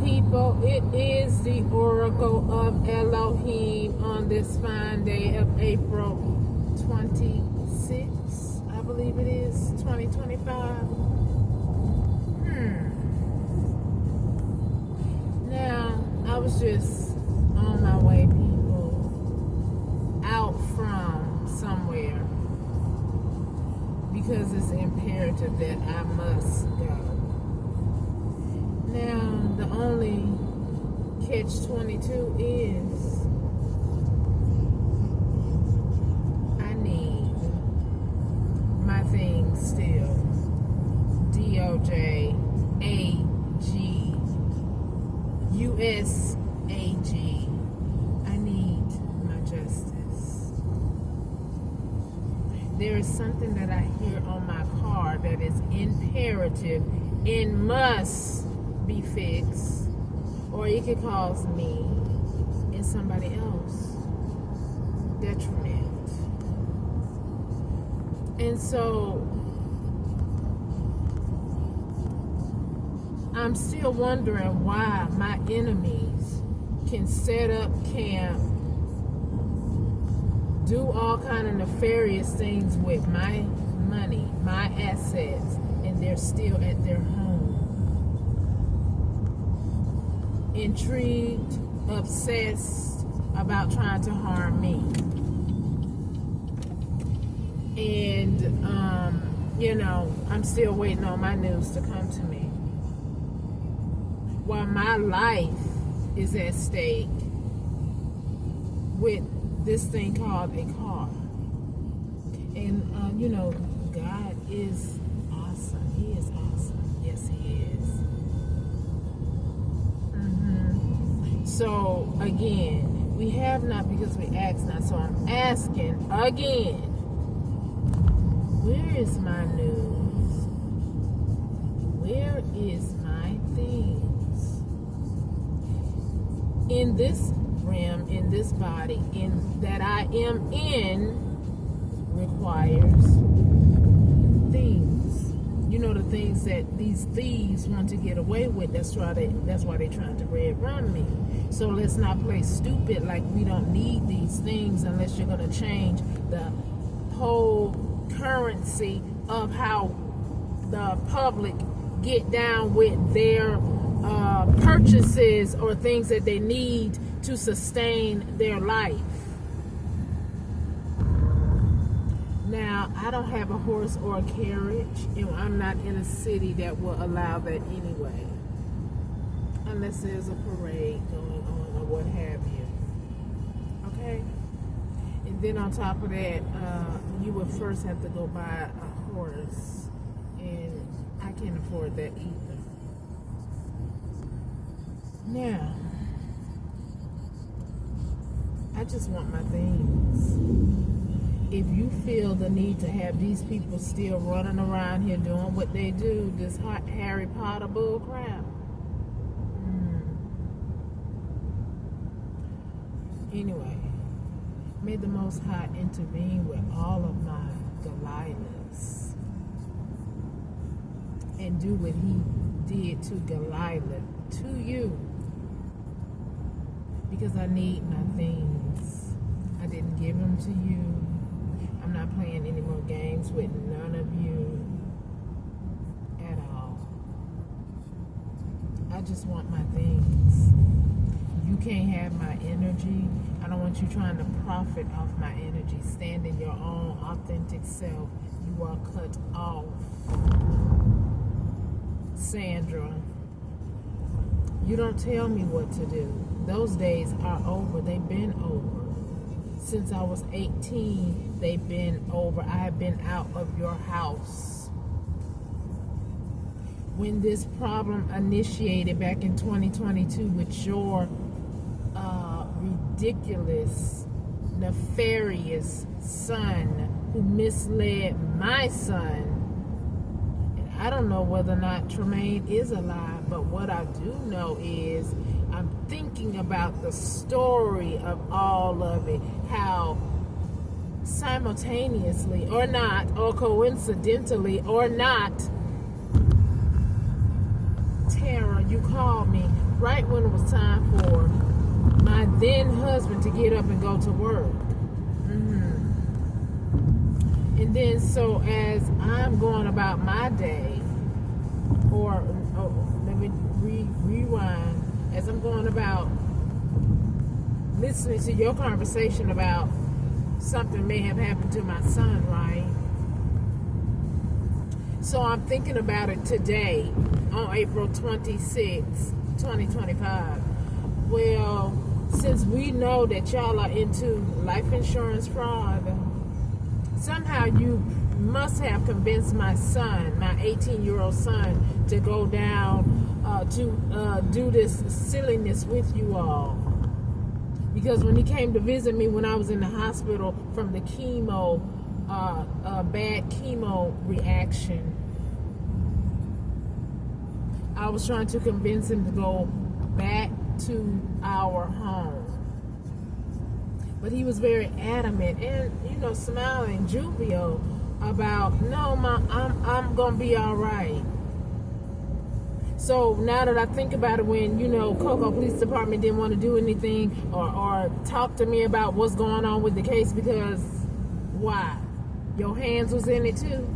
people? It is the Oracle of Elohim on this fine day of April 26, I believe it is, 2025. Now, I was just on my way, people, out from somewhere because it's imperative that I must go. Now, the only catch-22 is I need my things still. DOJ, AG, USAG. I need my justice. There is something that I hear on my car that is imperative and must be fixed, or it could cause me and somebody else detriment. And so I'm still wondering why my enemies can set up camp, do all kind of nefarious things with my money, my assets, and they're still at their home. Intrigued, obsessed about trying to harm me. And, I'm still waiting on my news to come to me. While my life is at stake with this thing called a car. And, God is awesome. He is awesome. Yes, He is. So, again, we have not because we ask not. So I'm asking again, where is my news? Where is my things? In this realm, in this body, in that I am in, requires things. The things that these thieves want to get away with. That's why they're trying to red run me. So let's not play stupid like we don't need these things unless you're going to change the whole currency of how the public get down with their purchases or things that they need to sustain their life. Now, I don't have a horse or a carriage, and I'm not in a city that will allow that anyway. Unless there's a parade going on or what have you. Okay? And then on top of that, you would first have to go buy a horse, and I can't afford that either. Now, I just want my things. If you feel the need to have these people still running around here doing what they do, this Harry Potter bull crap. Anyway, may the Most High intervene with all of my Delilahs and do what He did to Delilah, to you, because I need my things. I didn't give them to you. I'm not playing any more games with none of you at all. I just want my things. You can't have my energy. I don't want you trying to profit off my energy. Stand in your own authentic self. You are cut off. Sandra, you don't tell me what to do. Those days are over. They've been over. Since I was 18, they've been over. I have been out of your house. When this problem initiated back in 2022 with your ridiculous, nefarious son who misled my son, and I don't know whether or not Tremaine is alive, but what I do know is I'm thinking about the story of all of it, how simultaneously or not, or coincidentally or not, Tara, you called me right when it was time for my then husband to get up and go to work. And then so as I'm going about my day, let me rewind, as I'm going about listening to your conversation about something may have happened to my son, right? So I'm thinking about it today on April 26, 2025. Well, since we know that y'all are into life insurance fraud, somehow you must have convinced my son, my 18-year-old son, to go down to do this silliness with you all. Because when he came to visit me when I was in the hospital from the chemo, bad chemo reaction, I was trying to convince him to go back to our home. But he was very adamant and, smiling, jovial about, no, Mom, I'm going to be all right. So now that I think about it, when, Cocoa Police Department didn't want to do anything or talk to me about what's going on with the case, because why? Your hands was in it too.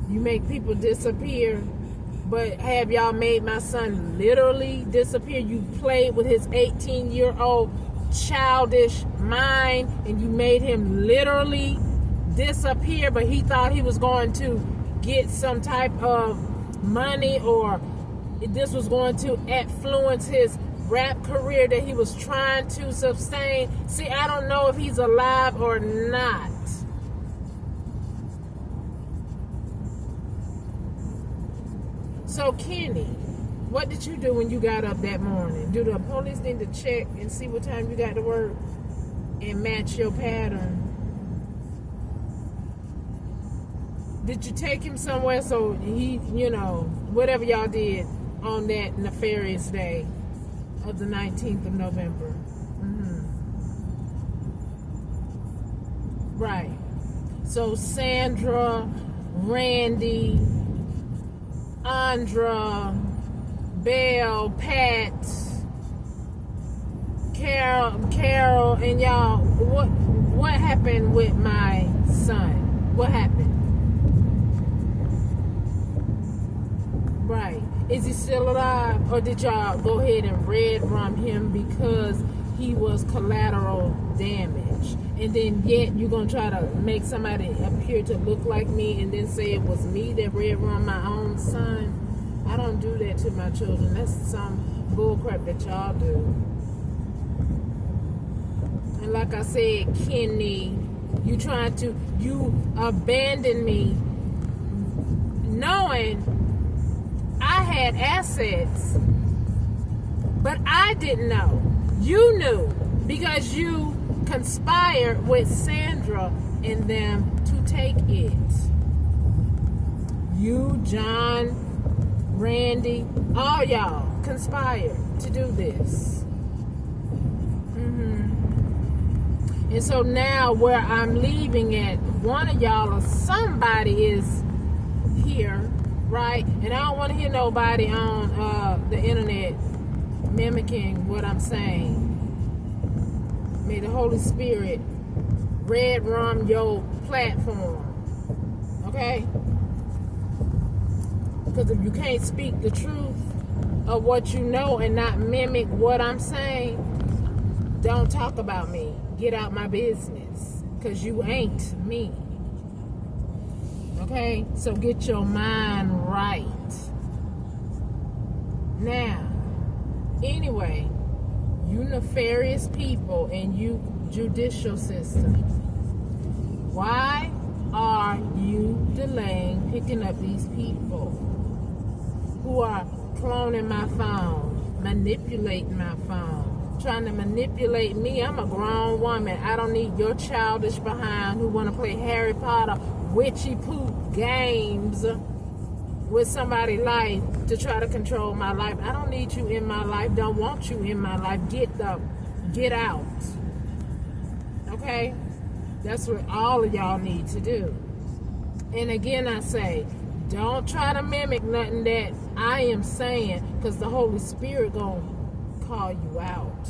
You make people disappear, but have y'all made my son literally disappear? You played with his 18-year-old childish mind and you made him literally disappear, but he thought he was going to get some type of money, or this was going to influence his rap career that he was trying to sustain. See, I don't know if he's alive or not. So Kenny, what did you do when you got up that morning? Do the police need to check and see what time you got to work and match your pattern? Did you take him somewhere so he, whatever y'all did on that nefarious day of the 19th of November? Right. So Sandra, Randy, Andra, Belle, Pat, Carol, and y'all, what happened with my son? What happened? Right. Is he still alive? Or did y'all go ahead and red rum him because he was collateral damage? And then yet you're going to try to make somebody appear to look like me and then say it was me that red rum my own son? I don't do that to my children. That's some bullcrap that y'all do. And like I said, Kenny, you abandoned me knowing I had assets, but I didn't know. You knew because you conspired with Sandra and them to take it. You, John, Randy, all y'all conspired to do this. And so now where I'm leaving at, one of y'all or somebody is here, right? And I don't want to hear nobody on the internet mimicking what I'm saying. May the Holy Spirit red rum your platform. Okay? Because if you can't speak the truth of what you know and not mimic what I'm saying, don't talk about me. Get out my business. Because you ain't me. Okay? So get your mind right. Now, anyway, you nefarious people and you judicial system, why are you delaying picking up these people who are cloning my phone, manipulating my phone, trying to manipulate me? I'm a grown woman. I don't need your childish behind who want to play Harry Potter witchy poop games with somebody's life to try to control my life. I don't need you in my life. Don't want you in my life. Get out. Okay? That's what all of y'all need to do. And again, I say, Don't try to mimic nothing that I am saying, because the Holy Spirit gonna call you out.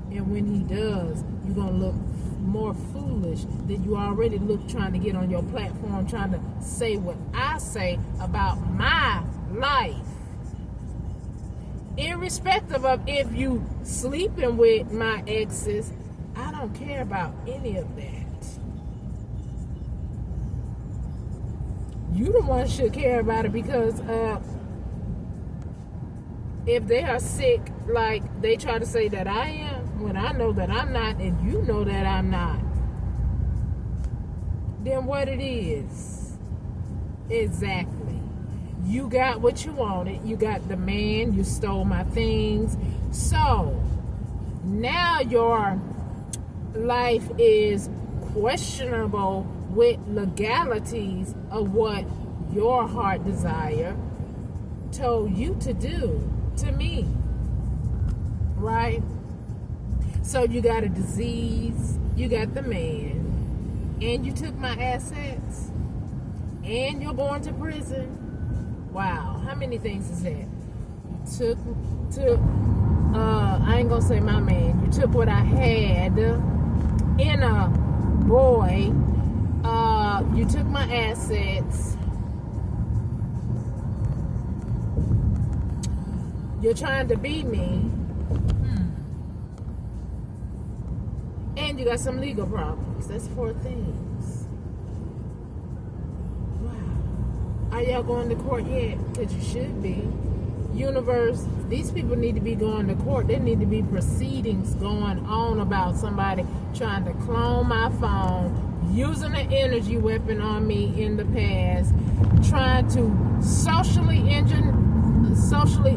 And when he does, you're gonna look more foolish than you already look trying to get on your platform, trying to say what I say about my life. Irrespective of if you sleeping with my exes, I don't care about any of that. You the one should care about it, because if they are sick, like they try to say that I am, when I know that I'm not, and you know that I'm not, then what it is? Exactly. You got what you wanted. You got the man. You stole my things. So now your life is questionable with legalities of what your heart desire told you to do to me, right? So you got a disease, you got the man, and you took my assets, and you're going to prison. Wow, how many things is that? You took I ain't gonna say my man, you took what I had in a boy. You took my assets. You're trying to beat me. And you got some legal problems. That's 4 things. Wow. Are y'all going to court yet? Because you should be. Universe, these people need to be going to court. There need to be proceedings going on about somebody trying to clone my phone, using an energy weapon on me in the past, trying to socially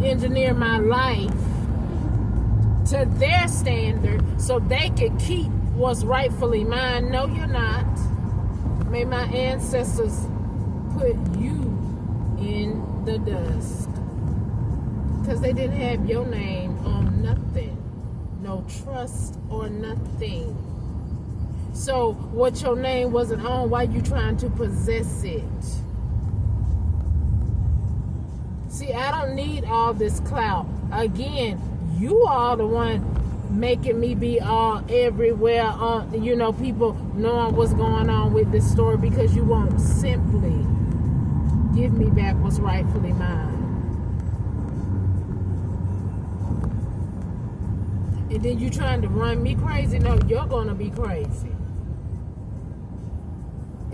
engineer my life to their standard so they could keep what's rightfully mine. No, you're not. May my ancestors put you in the dust, because they didn't have your name on nothing. No trust or nothing. So what your name wasn't on, why you trying to possess it? See, I don't need all this clout. Again, you are the one making me be all everywhere on, people knowing what's going on with this story, because you won't simply give me back what's rightfully mine. And then you trying to run me crazy. No, you're going to be crazy.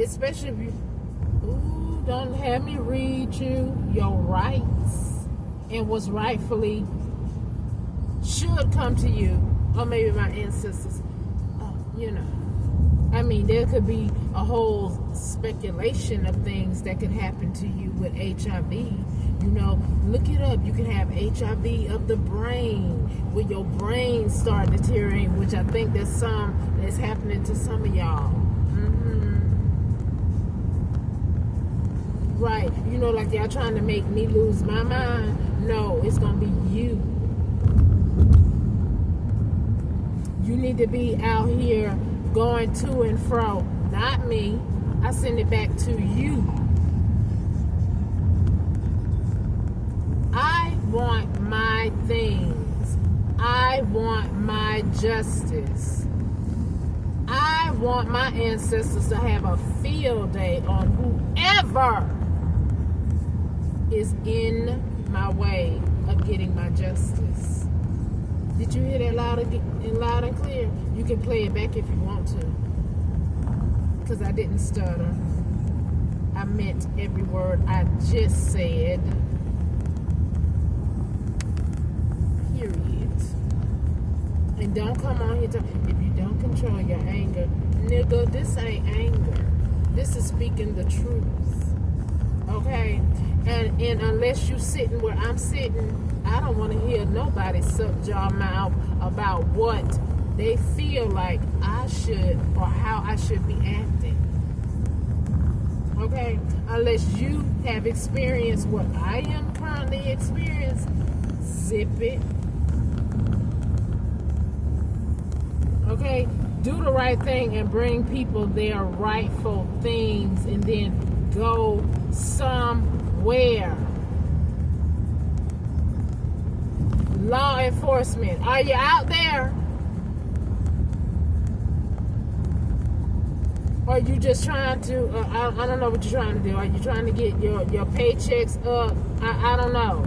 Especially if you, don't have me read you your rights and what's rightfully should come to you, or maybe my ancestors. I mean, there could be a whole speculation of things that could happen to you with HIV. Look it up. You can have HIV of the brain, where your brain start deteriorating, which I think that's happening to some of y'all. Right. Like y'all trying to make me lose my mind. No, it's going to be you. You need to be out here going to and fro, not me. I send it back to you. I want my things. I want my justice. I want my ancestors to have a field day on whoever is in my way of getting my justice. Did you hear that loud and clear? You can play it back if you want to, because I didn't stutter. I meant every word I just said. Period. And don't come on here if you don't control your anger. Nigga, this ain't anger. This is speaking the truth. Okay? And unless you sitting where I'm sitting, I don't want to hear nobody suck your mouth about what they feel like I should or how I should be acting. Okay? Unless you have experienced what I am currently experiencing, zip it. Okay? Do the right thing and bring people their rightful things, and then go somewhere. Where? Law enforcement, are you out there? Or are you just trying to, I don't know what you're trying to do. Are you trying to get your paychecks up? I don't know.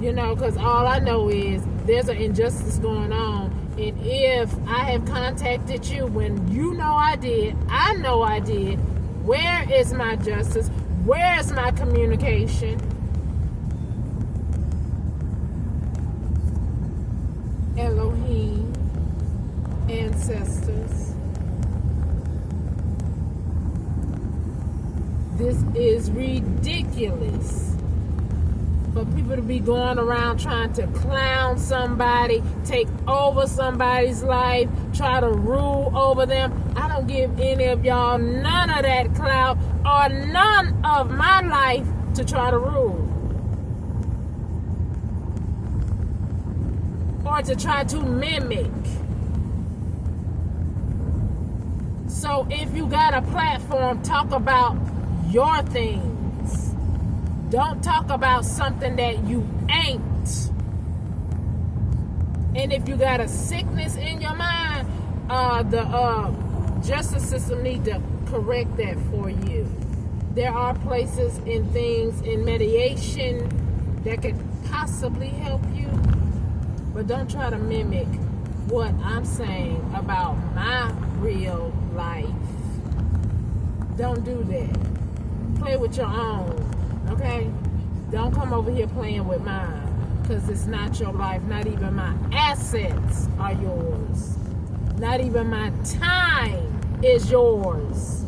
You know, because all I know is there's an injustice going on. And if I have contacted you when you know I know I did, where is my justice? Where is my communication? Elohim, ancestors. This is ridiculous for people to be going around trying to clown somebody, take over somebody's life, try to rule over them. I don't give any of y'all none of that clout or none of my life to try to rule. Or to try to mimic. So if you got a platform, talk about your things. Don't talk about something that you ain't. And if you got a sickness in your mind, the justice system need to correct that for you. There are places and things in mediation that could possibly help you. But don't try to mimic what I'm saying about my real life. Don't do that. Play with your own, okay? Don't come over here playing with mine, because it's not your life. Not even my assets are yours. Not even my time is yours.